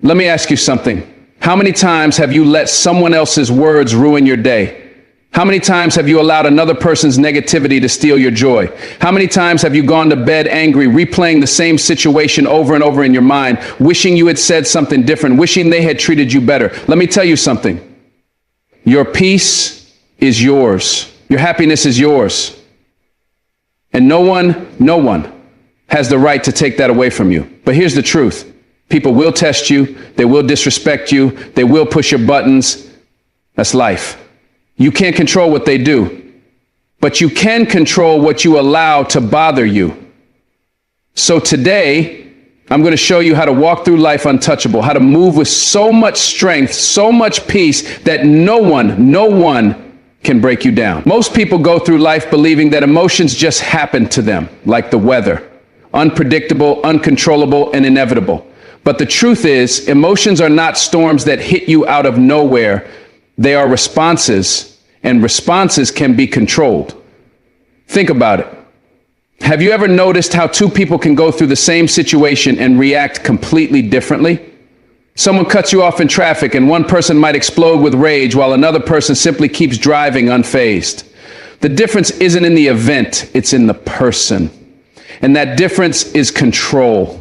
Let me ask you something. How many times have you let someone else's words ruin your day? How many times have you allowed another person's negativity to steal your joy? How many times have you gone to bed angry, replaying the same situation over and over in your mind, wishing you had said something different, wishing they had treated you better? Let me tell you something. Your peace is yours. Your happiness is yours. And no one has the right to take that away from you. But here's the truth. People will test you. They will disrespect you. They will push your buttons. That's life. You can't control what they do, but you can control what you allow to bother you. So today, I'm going to show you how to walk through life untouchable, how to move with so much strength, so much peace that no one can break you down. Most people go through life believing that emotions just happen to them, like the weather, unpredictable, uncontrollable, and inevitable. But the truth is, emotions are not storms that hit you out of nowhere. They are responses, and responses can be controlled. Think about it. Have you ever noticed how two people can go through the same situation and react completely differently? Someone cuts you off in traffic and one person might explode with rage while another person simply keeps driving unfazed. The difference isn't in the event, it's in the person. And that difference is control.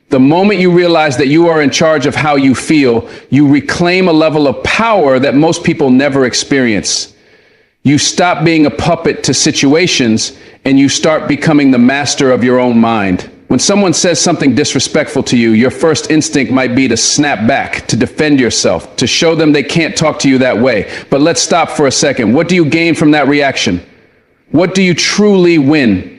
The moment you realize that you are in charge of how you feel, you reclaim a level of power that most people never experience. You stop being a puppet to situations and you start becoming the master of your own mind. When someone says something disrespectful to you, your first instinct might be to snap back, to defend yourself, to show them they can't talk to you that way. But let's stop for a second. What do you gain from that reaction? What do you truly win?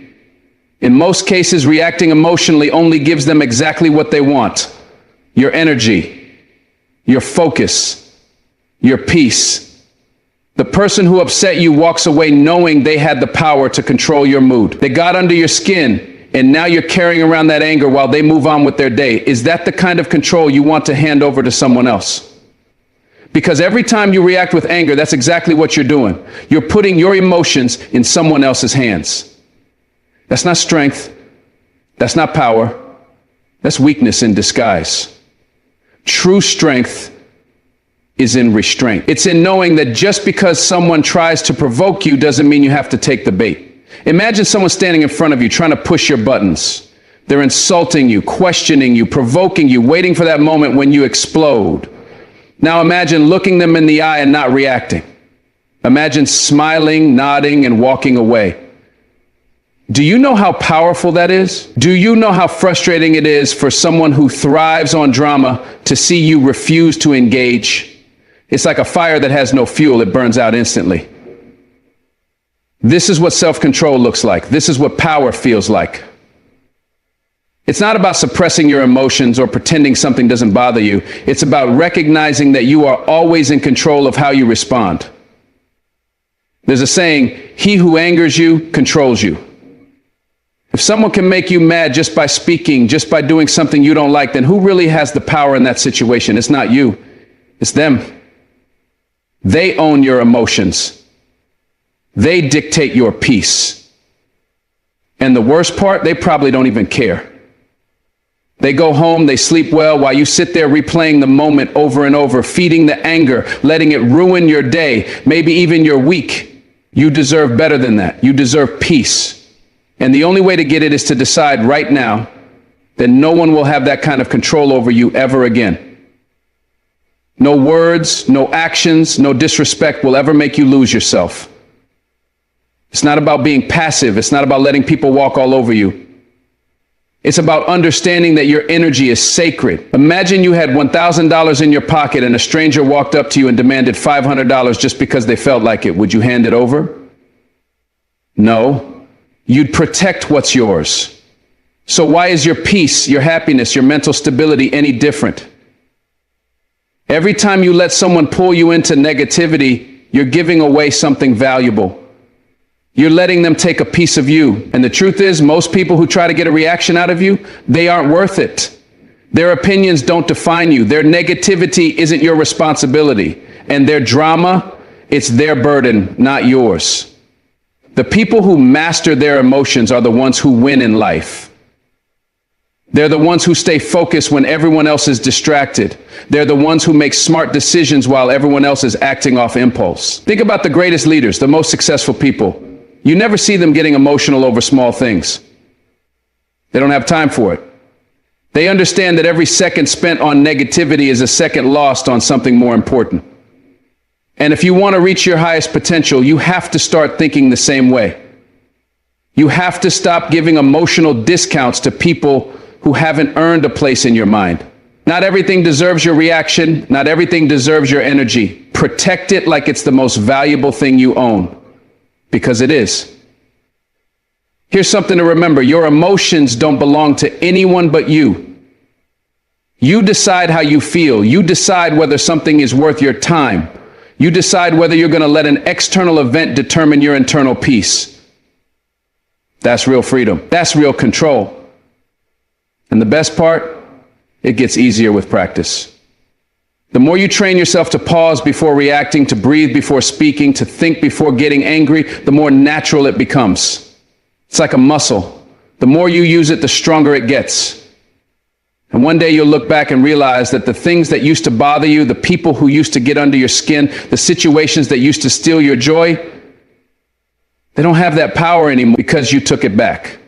In most cases, reacting emotionally only gives them exactly what they want. Your energy, your focus, your peace. The person who upset you walks away knowing they had the power to control your mood. They got under your skin, and now you're carrying around that anger while they move on with their day. Is that the kind of control you want to hand over to someone else? Because every time you react with anger, that's exactly what you're doing. You're putting your emotions in someone else's hands. That's not strength. That's not power. That's weakness in disguise. True strength is in restraint. It's in knowing that just because someone tries to provoke you doesn't mean you have to take the bait. Imagine someone standing in front of you trying to push your buttons. They're insulting you, questioning you, provoking you, waiting for that moment when you explode. Now imagine looking them in the eye and not reacting. Imagine smiling, nodding, and walking away. Do you know how powerful that is? Do you know how frustrating it is for someone who thrives on drama to see you refuse to engage? It's like a fire that has no fuel. It burns out instantly. This is what self-control looks like. This is what power feels like. It's not about suppressing your emotions or pretending something doesn't bother you. It's about recognizing that you are always in control of how you respond. There's a saying, he who angers you controls you. If someone can make you mad just by speaking, just by doing something you don't like, then who really has the power in that situation? It's not you. It's them. They own your emotions. They dictate your peace. And the worst part, they probably don't even care. They go home, they sleep well, while you sit there replaying the moment over and over, feeding the anger, letting it ruin your day, maybe even your week. You deserve better than that. You deserve peace. And the only way to get it is to decide right now that no one will have that kind of control over you ever again. No words, no actions, no disrespect will ever make you lose yourself. It's not about being passive. It's not about letting people walk all over you. It's about understanding that your energy is sacred. Imagine you had $1,000 in your pocket and a stranger walked up to you and demanded $500 just because they felt like it. Would you hand it over? No. You'd protect what's yours. So why is your peace, your happiness, your mental stability any different? Every time you let someone pull you into negativity, you're giving away something valuable. You're letting them take a piece of you. And the truth is, most people who try to get a reaction out of you, they aren't worth it. Their opinions don't define you. Their negativity isn't your responsibility. And their drama, it's their burden, not yours. The people who master their emotions are the ones who win in life. They're the ones who stay focused when everyone else is distracted. They're the ones who make smart decisions while everyone else is acting off impulse. Think about the greatest leaders, the most successful people. You never see them getting emotional over small things. They don't have time for it. They understand that every second spent on negativity is a second lost on something more important. And if you want to reach your highest potential, you have to start thinking the same way. You have to stop giving emotional discounts to people who haven't earned a place in your mind. Not everything deserves your reaction. Not everything deserves your energy. Protect it like it's the most valuable thing you own, because it is. Here's something to remember. Your emotions don't belong to anyone but you. You decide how you feel. You decide whether something is worth your time. You decide whether you're going to let an external event determine your internal peace. That's real freedom. That's real control. And the best part, it gets easier with practice. The more you train yourself to pause before reacting, to breathe before speaking, to think before getting angry, the more natural it becomes. It's like a muscle. The more you use it, the stronger it gets. And one day you'll look back and realize that the things that used to bother you, the people who used to get under your skin, the situations that used to steal your joy, they don't have that power anymore because you took it back.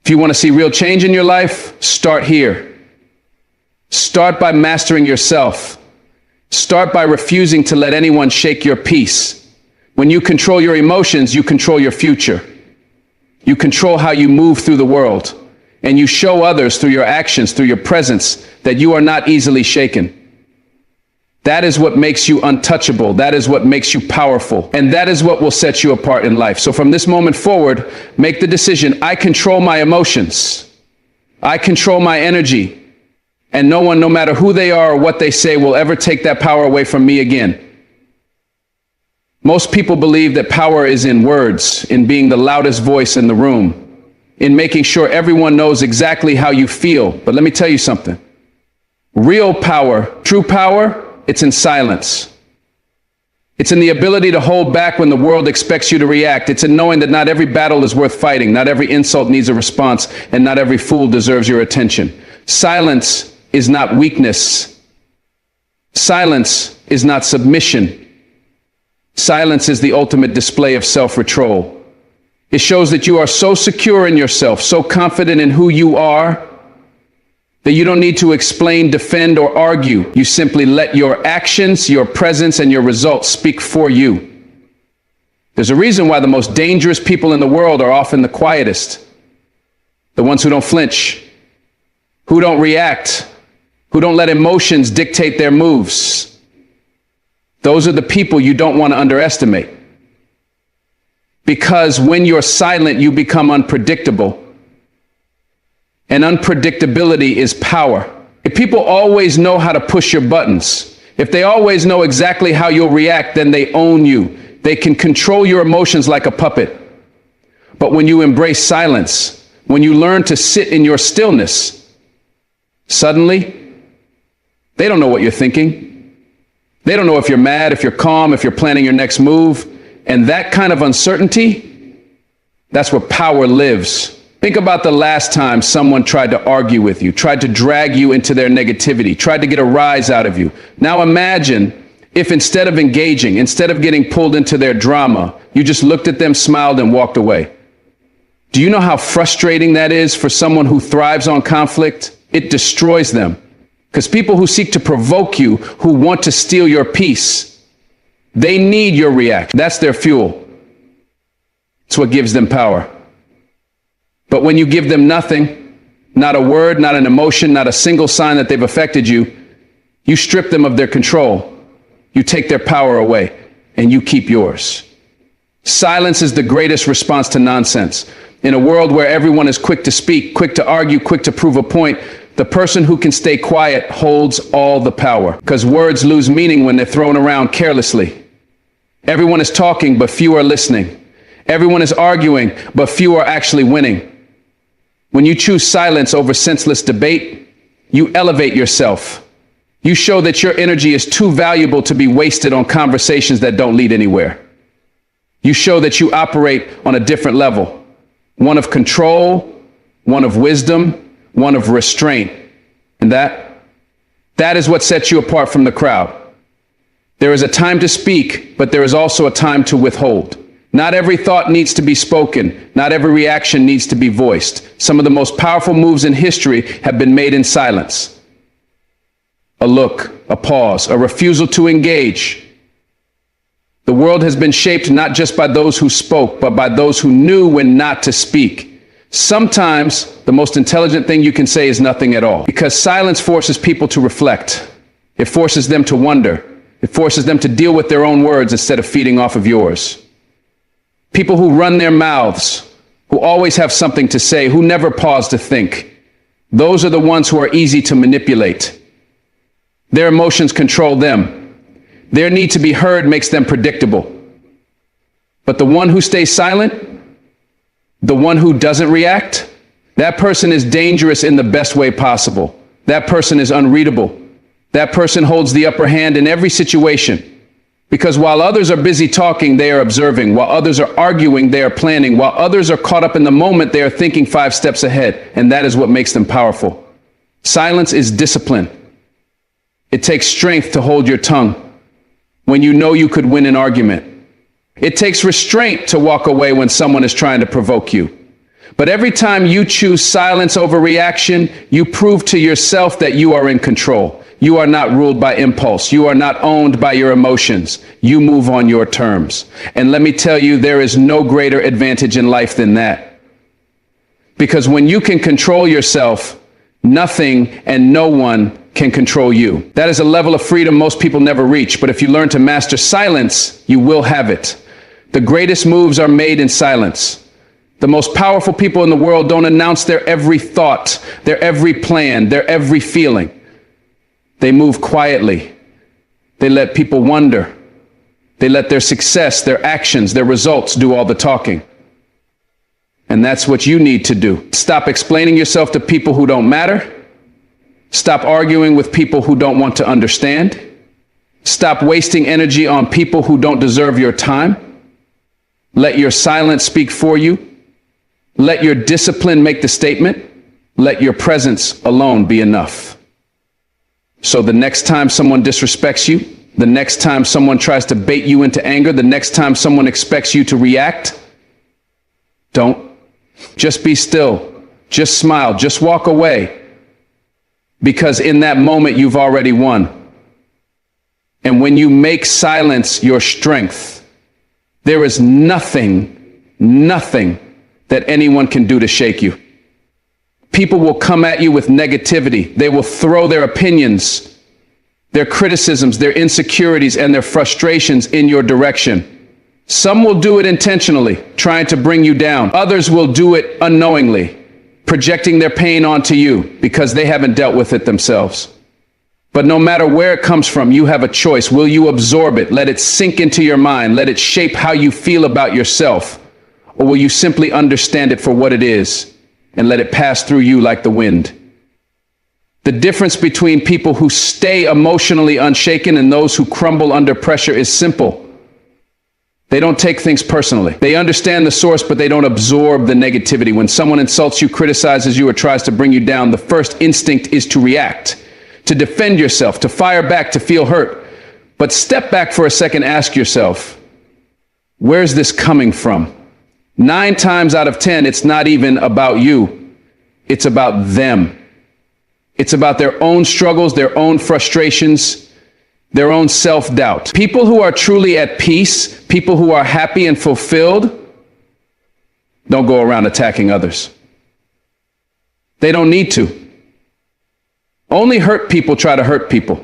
If you want to see real change in your life, start here. Start by mastering yourself. Start by refusing to let anyone shake your peace. When you control your emotions, you control your future. You control how you move through the world. And you show others through your actions, through your presence, that you are not easily shaken. That is what makes you untouchable. That is what makes you powerful. And that is what will set you apart in life. So from this moment forward, make the decision. I control my emotions. I control my energy. And no one, no matter who they are or what they say, will ever take that power away from me again. Most people believe that power is in words, in being the loudest voice in the room, in making sure everyone knows exactly how you feel. But let me tell you something. Real power, true power, it's in silence. It's in the ability to hold back when the world expects you to react. It's in knowing that not every battle is worth fighting. Not every insult needs a response, and not every fool deserves your attention. Silence is not weakness. Silence is not submission. Silence is the ultimate display of self-control. It shows that you are so secure in yourself, so confident in who you are, that you don't need to explain, defend, or argue. You simply let your actions, your presence, and your results speak for you. There's a reason why the most dangerous people in the world are often the quietest. The ones who don't flinch, who don't react, who don't let emotions dictate their moves. Those are the people you don't want to underestimate. Because when you're silent, you become unpredictable. And unpredictability is power. If people always know how to push your buttons, if they always know exactly how you'll react, then they own you. They can control your emotions like a puppet. But when you embrace silence, when you learn to sit in your stillness, suddenly, they don't know what you're thinking. They don't know if you're mad, if you're calm, if you're planning your next move. And that kind of uncertainty, that's where power lives. Think about the last time someone tried to argue with you, tried to drag you into their negativity, tried to get a rise out of you. Now imagine if instead of engaging, instead of getting pulled into their drama, you just looked at them, smiled, and walked away. Do you know how frustrating that is for someone who thrives on conflict? It destroys them. Because people who seek to provoke you, who want to steal your peace, they need your reaction. That's their fuel. It's what gives them power. But when you give them nothing, not a word, not an emotion, not a single sign that they've affected you, you strip them of their control. You take their power away, and you keep yours. Silence is the greatest response to nonsense. In a world where everyone is quick to speak, quick to argue, quick to prove a point, the person who can stay quiet holds all the power. Because words lose meaning when they're thrown around carelessly. Everyone is talking, but few are listening. Everyone is arguing, but few are actually winning. When you choose silence over senseless debate, you elevate yourself. You show that your energy is too valuable to be wasted on conversations that don't lead anywhere. You show that you operate on a different level, one of control, one of wisdom, one of restraint. And that is what sets you apart from the crowd. There is a time to speak, but there is also a time to withhold. Not every thought needs to be spoken. Not every reaction needs to be voiced. Some of the most powerful moves in history have been made in silence. A look, a pause, a refusal to engage. The world has been shaped not just by those who spoke, but by those who knew when not to speak. Sometimes the most intelligent thing you can say is nothing at all, because silence forces people to reflect. It forces them to wonder. It forces them to deal with their own words instead of feeding off of yours. People who run their mouths, who always have something to say, who never pause to think. Those are the ones who are easy to manipulate. Their emotions control them. Their need to be heard makes them predictable. But the one who stays silent, the one who doesn't react, that person is dangerous in the best way possible. That person is unreadable. That person holds the upper hand in every situation. Because while others are busy talking, they are observing. While others are arguing, they are planning. While others are caught up in the moment, they are thinking 5 steps ahead. And that is what makes them powerful. Silence is discipline. It takes strength to hold your tongue when you know you could win an argument. It takes restraint to walk away when someone is trying to provoke you. But every time you choose silence over reaction, you prove to yourself that you are in control. You are not ruled by impulse. You are not owned by your emotions. You move on your terms. And let me tell you, there is no greater advantage in life than that. Because when you can control yourself, nothing and no one can control you. That is a level of freedom most people never reach. But if you learn to master silence, you will have it. The greatest moves are made in silence. The most powerful people in the world don't announce their every thought, their every plan, their every feeling. They move quietly. They let people wonder. They let their success, their actions, their results do all the talking. And that's what you need to do. Stop explaining yourself to people who don't matter. Stop arguing with people who don't want to understand. Stop wasting energy on people who don't deserve your time. Let your silence speak for you. Let your discipline make the statement. Let your presence alone be enough. So the next time someone disrespects you, the next time someone tries to bait you into anger, the next time someone expects you to react, don't. Just be still. Just smile. Just walk away. Because in that moment, you've already won. And when you make silence your strength, there is nothing that anyone can do to shake you. People will come at you with negativity. They will throw their opinions, their criticisms, their insecurities, and their frustrations in your direction. Some will do it intentionally, trying to bring you down. Others will do it unknowingly, projecting their pain onto you because they haven't dealt with it themselves. But no matter where it comes from, you have a choice. Will you absorb it? Let it sink into your mind. Let it shape how you feel about yourself. Or will you simply understand it for what it is and let it pass through you like the wind? The difference between people who stay emotionally unshaken and those who crumble under pressure is simple. They don't take things personally. They understand the source, but they don't absorb the negativity. When someone insults you, criticizes you, or tries to bring you down, the first instinct is to react, to defend yourself, to fire back, to feel hurt. But step back for a second, ask yourself, where's this coming from? 9 times out of 10, it's not even about you. It's about them. It's about their own struggles, their own frustrations, their own self-doubt. People who are truly at peace, people who are happy and fulfilled, don't go around attacking others. They don't need to. Only hurt people try to hurt people.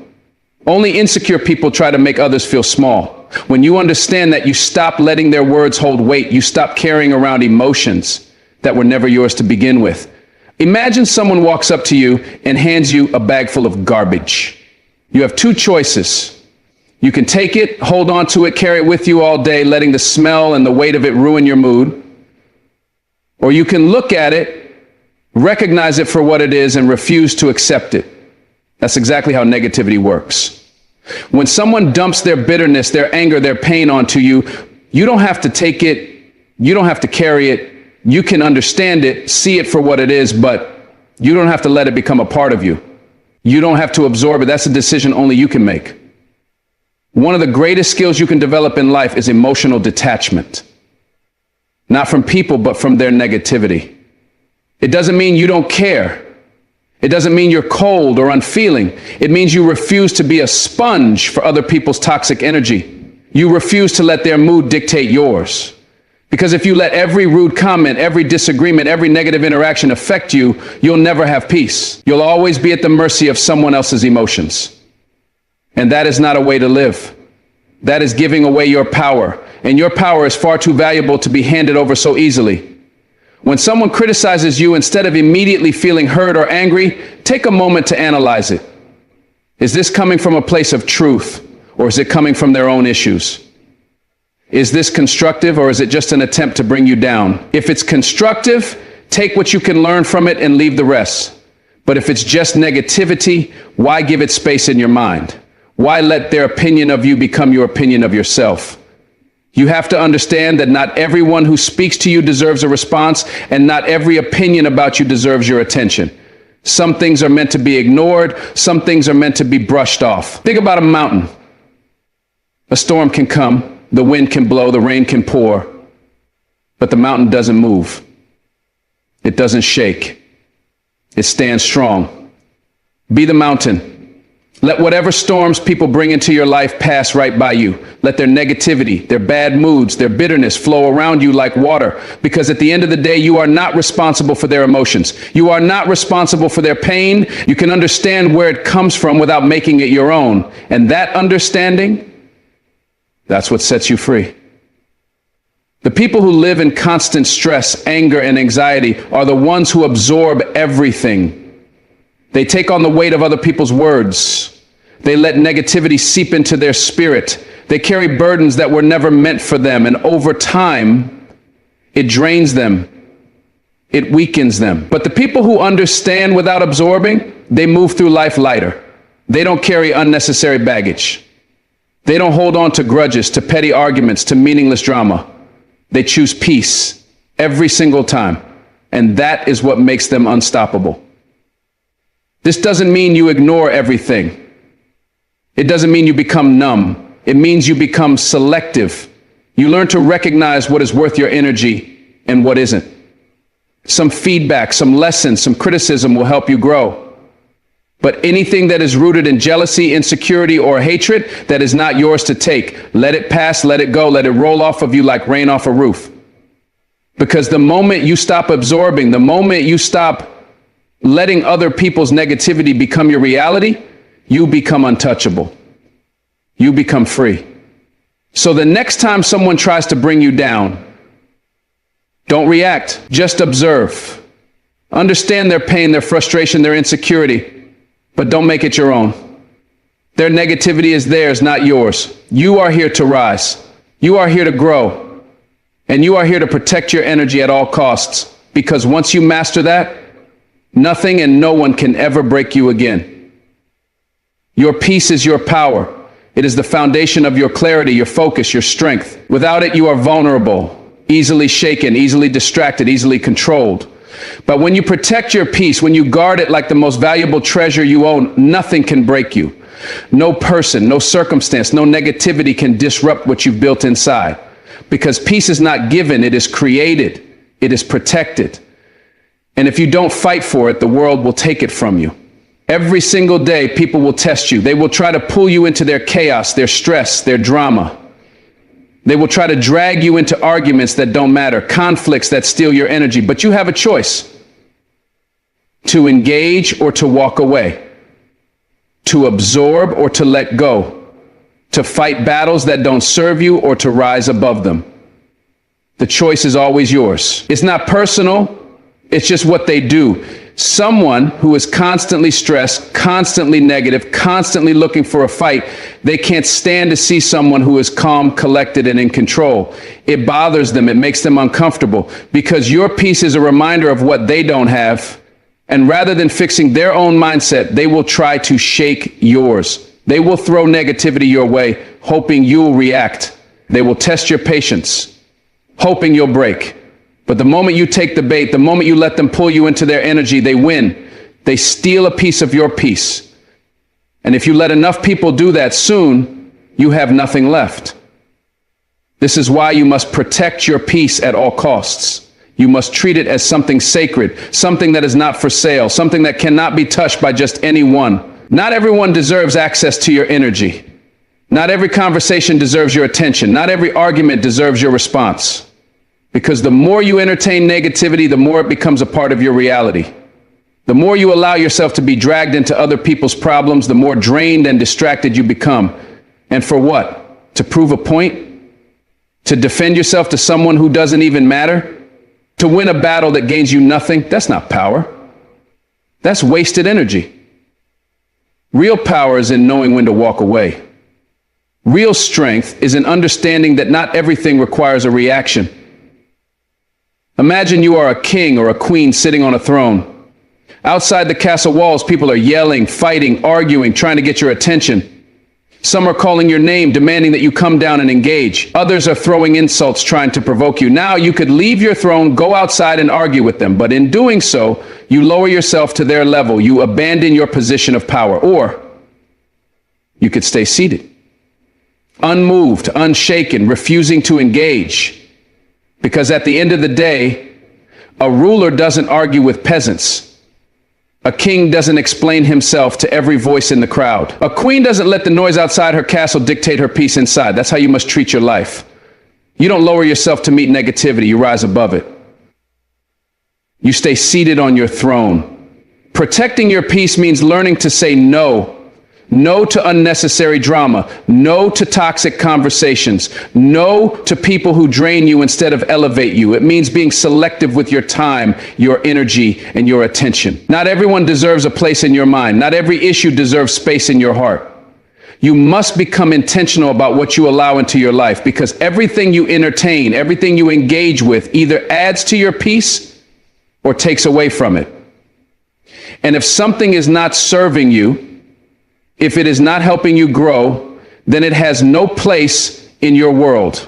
Only insecure people try to make others feel small. When you understand that, you stop letting their words hold weight. You stop carrying around emotions that were never yours to begin with. Imagine someone walks up to you and hands you a bag full of garbage. You have 2 choices. You can take it, hold on to it, carry it with you all day, letting the smell and the weight of it ruin your mood. Or you can look at it, recognize it for what it is, and refuse to accept it. That's exactly how negativity works. When someone dumps their bitterness, their anger, their pain onto you, you don't have to take it, you don't have to carry it. You can understand it, see it for what it is, but You don't have to let it become a part of you. You don't have to absorb it. That's a decision only you can make. One of the greatest skills you can develop in life is emotional detachment. Not from people, but from their negativity. It doesn't mean you don't care. It doesn't mean you're cold or unfeeling. It means you refuse to be a sponge for other people's toxic energy. You refuse to let their mood dictate yours. Because if you let every rude comment, every disagreement, every negative interaction affect you, you'll never have peace. You'll always be at the mercy of someone else's emotions. And that is not a way to live. That is giving away your power. And your power is far too valuable to be handed over so easily. When someone criticizes you, instead of immediately feeling hurt or angry, take a moment to analyze it. Is this coming from a place of truth, or is it coming from their own issues? Is this constructive, or is it just an attempt to bring you down? If it's constructive, take what you can learn from it and leave the rest. But if it's just negativity, why give it space in your mind? Why let their opinion of you become your opinion of yourself? You have to understand that not everyone who speaks to you deserves a response, and not every opinion about you deserves your attention. Some things are meant to be ignored. Some things are meant to be brushed off. Think about a mountain. A storm can come. The wind can blow, the rain can pour, but the mountain doesn't move. It doesn't shake. It stands strong. Be the mountain. Let whatever storms people bring into your life pass right by you. Let their negativity, their bad moods, their bitterness flow around you like water, because at the end of the day, you are not responsible for their emotions. You are not responsible for their pain. You can understand where it comes from without making it your own. And that understanding, that's what sets you free. The people who live in constant stress, anger, and anxiety are the ones who absorb everything. They take on the weight of other people's words. They let negativity seep into their spirit. They carry burdens that were never meant for them, and over time, it drains them. It weakens them. But the people who understand without absorbing, they move through life lighter. They don't carry unnecessary baggage. They don't hold on to grudges, to petty arguments, to meaningless drama. They choose peace every single time. And that is what makes them unstoppable. This doesn't mean you ignore everything. It doesn't mean you become numb. It means you become selective. You learn to recognize what is worth your energy and what isn't. Some feedback, some lessons, some criticism will help you grow. But anything that is rooted in jealousy, insecurity, or hatred that is not yours to take, let it pass, let it go, let it roll off of you like rain off a roof. Because the moment you stop absorbing, the moment you stop letting other people's negativity become your reality, you become untouchable. You become free. So the next time someone tries to bring you down, don't react, just observe. Understand their pain, their frustration, their insecurity. But don't make it your own. Their negativity is theirs, not yours. You are here to rise. You are here to grow. And you are here to protect your energy at all costs. Because once you master that, nothing and no one can ever break you again. Your peace is your power. It is the foundation of your clarity, your focus, your strength. Without it, you are vulnerable, easily shaken, easily distracted, easily controlled. But when you protect your peace, when you guard it like the most valuable treasure you own, nothing can break you. No person, no circumstance, no negativity can disrupt what you've built inside. Because peace is not given, it is created. It is protected. And if you don't fight for it, the world will take it from you. Every single day, people will test you. They will try to pull you into their chaos, their stress, their drama. They will try to drag you into arguments that don't matter, conflicts that steal your energy, but you have a choice to engage or to walk away, to absorb or to let go, to fight battles that don't serve you or to rise above them. The choice is always yours. It's not personal. It's just what they do. Someone who is constantly stressed, constantly negative, constantly looking for a fight, they can't stand to see someone who is calm, collected, and in control. It bothers them. It makes them uncomfortable because your peace is a reminder of what they don't have. And rather than fixing their own mindset, they will try to shake yours. They will throw negativity your way, hoping you'll react. They will test your patience, hoping you'll break. But the moment you take the bait, the moment you let them pull you into their energy, they win They steal a piece of your peace. And if you let enough people do that, soon you have nothing left. This is why you must protect your peace at all costs. You must treat it as something sacred, something that is not for sale, something that cannot be touched by just anyone. Not everyone deserves access to your energy. Not every conversation deserves your attention. Not every argument deserves your response. Because the more you entertain negativity, the more it becomes a part of your reality. The more you allow yourself to be dragged into other people's problems, the more drained and distracted you become. And for what? To prove a point? To defend yourself to someone who doesn't even matter? To win a battle that gains you nothing? That's not power. That's wasted energy. Real power is in knowing when to walk away. Real strength is in understanding that not everything requires a reaction. Imagine you are a king or a queen sitting on a throne. Outside the castle walls, people are yelling, fighting, arguing, trying to get your attention. Some are calling your name, demanding that you come down and engage. Others are throwing insults, trying to provoke you. Now you could leave your throne, go outside and argue with them. But in doing so, you lower yourself to their level. You abandon your position of power. Or you could stay seated, unmoved, unshaken, refusing to engage. Because at the end of the day, a ruler doesn't argue with peasants. A king doesn't explain himself to every voice in the crowd. A queen doesn't let the noise outside her castle dictate her peace inside. That's how you must treat your life. You don't lower yourself to meet negativity. You rise above it. You stay seated on your throne. Protecting your peace means learning to say no. No to unnecessary drama. No to toxic conversations. No to people who drain you instead of elevate you. It means being selective with your time, your energy, and your attention. Not everyone deserves a place in your mind. Not every issue deserves space in your heart. You must become intentional about what you allow into your life, because everything you entertain, everything you engage with either adds to your peace or takes away from it. And if something is not serving you, if it is not helping you grow, then it has no place in your world.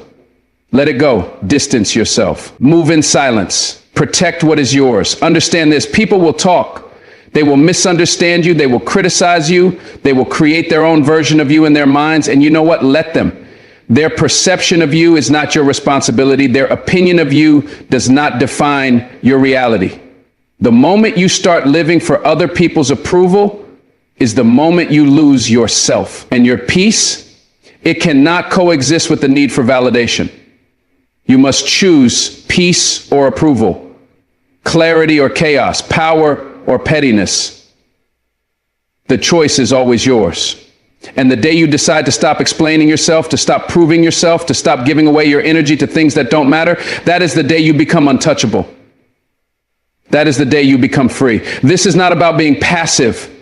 Let it go. Distance yourself. Move in silence. Protect what is yours. Understand this. People will talk. They will misunderstand you. They will criticize you. They will create their own version of you in their minds. And you know what? Let them. Their perception of you is not your responsibility. Their opinion of you does not define your reality. The moment you start living for other people's approval is the moment you lose yourself. And your peace, it cannot coexist with the need for validation. You must choose peace or approval, clarity or chaos, power or pettiness. The choice is always yours. And the day you decide to stop explaining yourself, to stop proving yourself, to stop giving away your energy to things that don't matter, that is the day you become untouchable. That is the day you become free. This is not about being passive.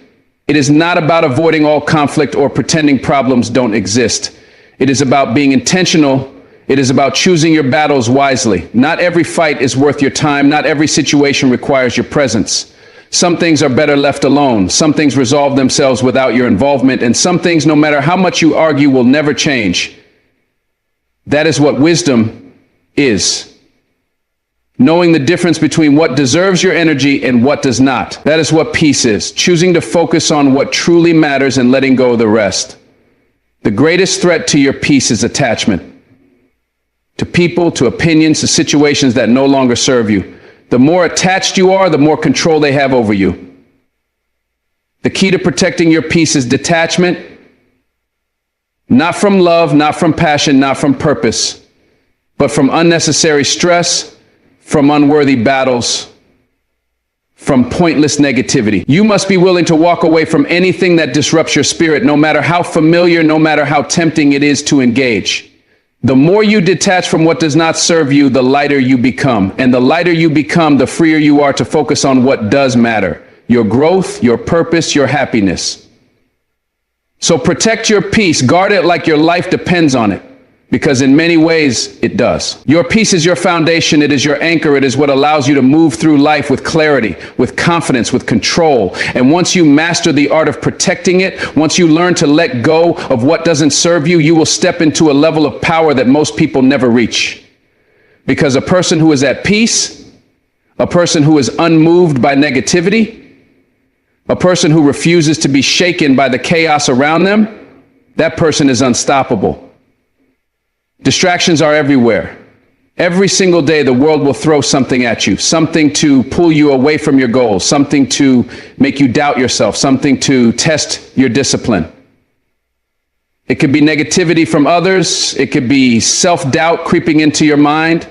It is not about avoiding all conflict or pretending problems don't exist. It is about being intentional. It is about choosing your battles wisely. Not every fight is worth your time. Not every situation requires your presence. Some things are better left alone. Some things resolve themselves without your involvement. And some things, no matter how much you argue, will never change. That is what wisdom is. Knowing the difference between what deserves your energy and what does not. That is what peace is. Choosing to focus on what truly matters and letting go of the rest. The greatest threat to your peace is attachment. To people, to opinions, to situations that no longer serve you. The more attached you are, the more control they have over you. The key to protecting your peace is detachment. Not from love, not from passion, not from purpose, but from unnecessary stress, from unworthy battles, from pointless negativity. You must be willing to walk away from anything that disrupts your spirit, no matter how familiar, no matter how tempting it is to engage. The more you detach from what does not serve you, the lighter you become. And the lighter you become, the freer you are to focus on what does matter. Your growth, your purpose, your happiness. So protect your peace. Guard it like your life depends on it. Because in many ways, it does. Your peace is your foundation. It is your anchor. It is what allows you to move through life with clarity, with confidence, with control. And once you master the art of protecting it, once you learn to let go of what doesn't serve you, you will step into a level of power that most people never reach. Because a person who is at peace, a person who is unmoved by negativity, A person who refuses to be shaken by the chaos around them, that person is unstoppable. Distractions are everywhere. Every single day, the world will throw something at you, something to pull you away from your goals, something to make you doubt yourself, something to test your discipline. It could be negativity from others. It could be self-doubt creeping into your mind,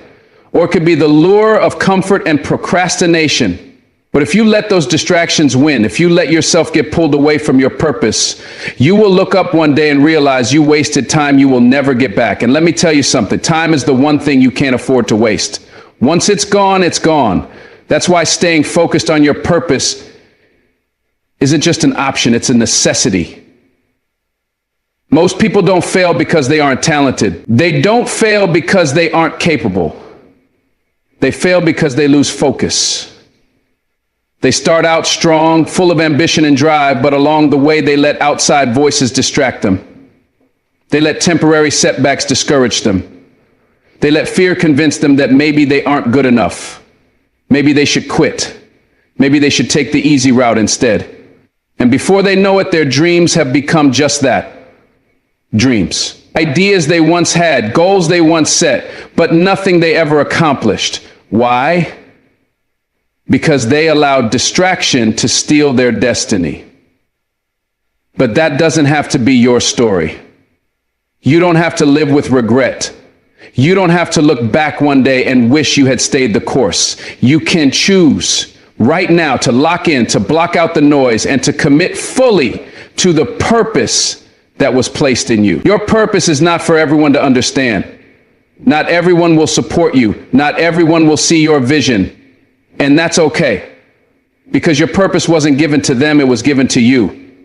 or it could be the lure of comfort and procrastination. But if you let those distractions win, if you let yourself get pulled away from your purpose, you will look up one day and realize you wasted time you will never get back. And let me tell you something, time is the one thing you can't afford to waste. Once it's gone, it's gone. That's why staying focused on your purpose isn't just an option, it's a necessity. Most people don't fail because they aren't talented. They don't fail because they aren't capable. They fail because they lose focus. They start out strong, full of ambition and drive, but along the way they let outside voices distract them. They let temporary setbacks discourage them. They let fear convince them that maybe they aren't good enough. Maybe they should quit. Maybe they should take the easy route instead. And before they know it, their dreams have become just that. Dreams. Ideas they once had, goals they once set, but nothing they ever accomplished. Why? Because they allowed distraction to steal their destiny. But that doesn't have to be your story. You don't have to live with regret. You don't have to look back one day and wish you had stayed the course. You can choose right now to lock in, to block out the noise, and to commit fully to the purpose that was placed in you. Your purpose is not for everyone to understand. Not everyone will support you. Not everyone will see your vision. And that's okay, because your purpose wasn't given to them, it was given to you.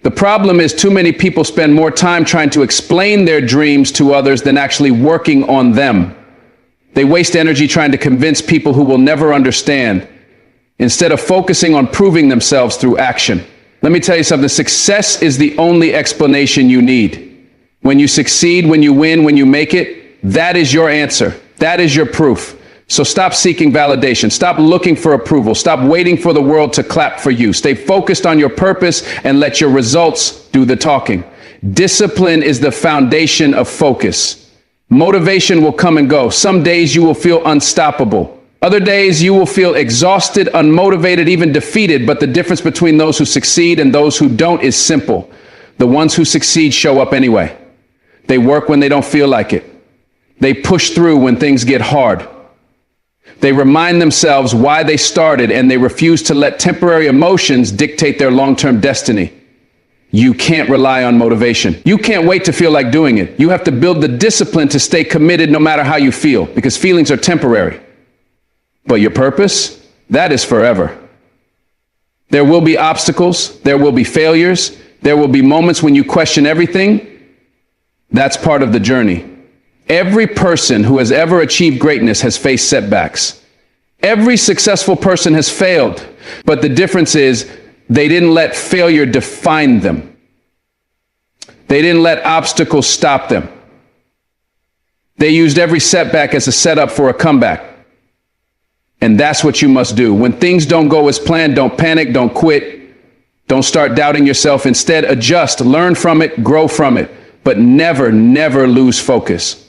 The problem is too many people spend more time trying to explain their dreams to others than actually working on them. They waste energy trying to convince people who will never understand, instead of focusing on proving themselves through action. Let me tell you something, success is the only explanation you need. When you succeed, when you win, when you make it, that is your answer. That is your proof. So stop seeking validation. Stop looking for approval. Stop waiting for the world to clap for you. Stay focused on your purpose and let your results do the talking. Discipline is the foundation of focus. Motivation will come and go. Some days you will feel unstoppable. Other days you will feel exhausted, unmotivated, even defeated. But the difference between those who succeed and those who don't is simple. The ones who succeed show up anyway. They work when they don't feel like it. They push through when things get hard. They remind themselves why they started, and they refuse to let temporary emotions dictate their long-term destiny. You can't rely on motivation. You can't wait to feel like doing it. You have to build the discipline to stay committed no matter how you feel, because feelings are temporary. But your purpose, that is forever. There will be obstacles. There will be failures. There will be moments when you question everything. That's part of the journey. Every person who has ever achieved greatness has faced setbacks. Every successful person has failed, but the difference is they didn't let failure define them. They didn't let obstacles stop them. They used every setback as a setup for a comeback. And that's what you must do. When things don't go as planned, don't panic, don't quit. Don't start doubting yourself. Instead, adjust, learn from it, grow from it, but never, never lose focus.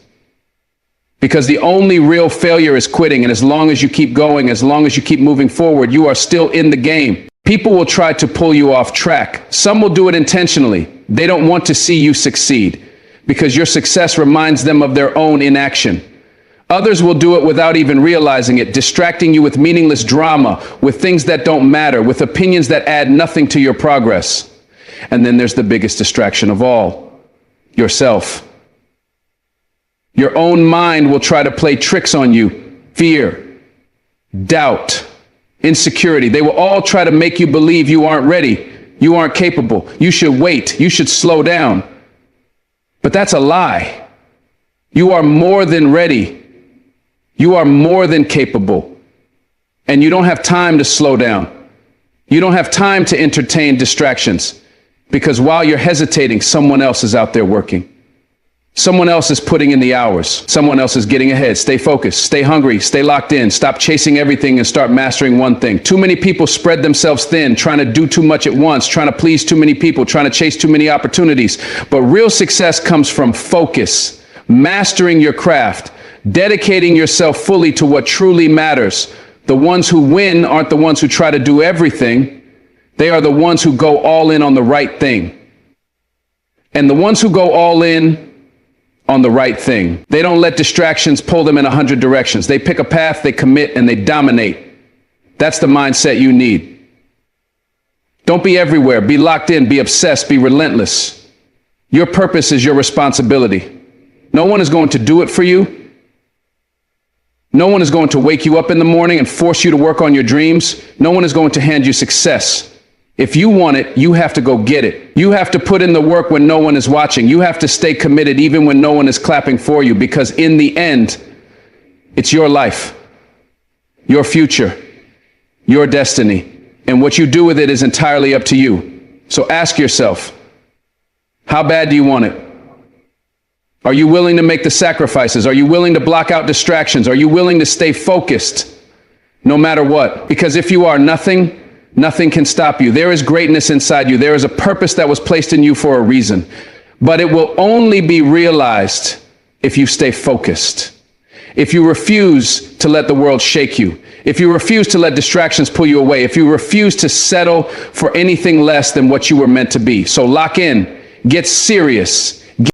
Because the only real failure is quitting. And as long as you keep going, as long as you keep moving forward, you are still in the game. People will try to pull you off track. Some will do it intentionally. They don't want to see you succeed because your success reminds them of their own inaction. Others will do it without even realizing it, distracting you with meaningless drama, with things that don't matter, with opinions that add nothing to your progress. And then there's the biggest distraction of all, yourself. Your own mind will try to play tricks on you. Fear, doubt, insecurity. They will all try to make you believe you aren't ready. You aren't capable. You should wait. You should slow down. But that's a lie. You are more than ready. You are more than capable. And you don't have time to slow down. You don't have time to entertain distractions, because while you're hesitating, someone else is out there working. Someone else is putting in the hours. Someone else is getting ahead. Stay focused, stay hungry, stay locked in. Stop chasing everything and start mastering one thing. Too many people spread themselves thin, trying to do too much at once, trying to please too many people, trying to chase too many opportunities. But real success comes from focus, mastering your craft, dedicating yourself fully to what truly matters. The ones who win aren't the ones who try to do everything. They are the ones who go all in on the right thing. And the ones who go all in on the right thing, they don't let distractions pull them in 100 directions. They pick a path, they commit, and they dominate. That's the mindset you need. Don't be everywhere. Be locked in, be obsessed, be relentless. Your purpose is your responsibility. No one is going to do it for you. No one is going to wake you up in the morning and force you to work on your dreams. No one is going to hand you success. If you want it, you have to go get it. You have to put in the work when no one is watching. You have to stay committed even when no one is clapping for you, because in the end, it's your life, your future, your destiny, and what you do with it is entirely up to you. So ask yourself, how bad do you want it? Are you willing to make the sacrifices? Are you willing to block out distractions? Are you willing to stay focused no matter what? Because if you are, nothing can stop you. There is greatness inside you. There is a purpose that was placed in you for a reason, but it will only be realized if you stay focused. If you refuse to let the world shake you, if you refuse to let distractions pull you away, if you refuse to settle for anything less than what you were meant to be. So lock in, get serious,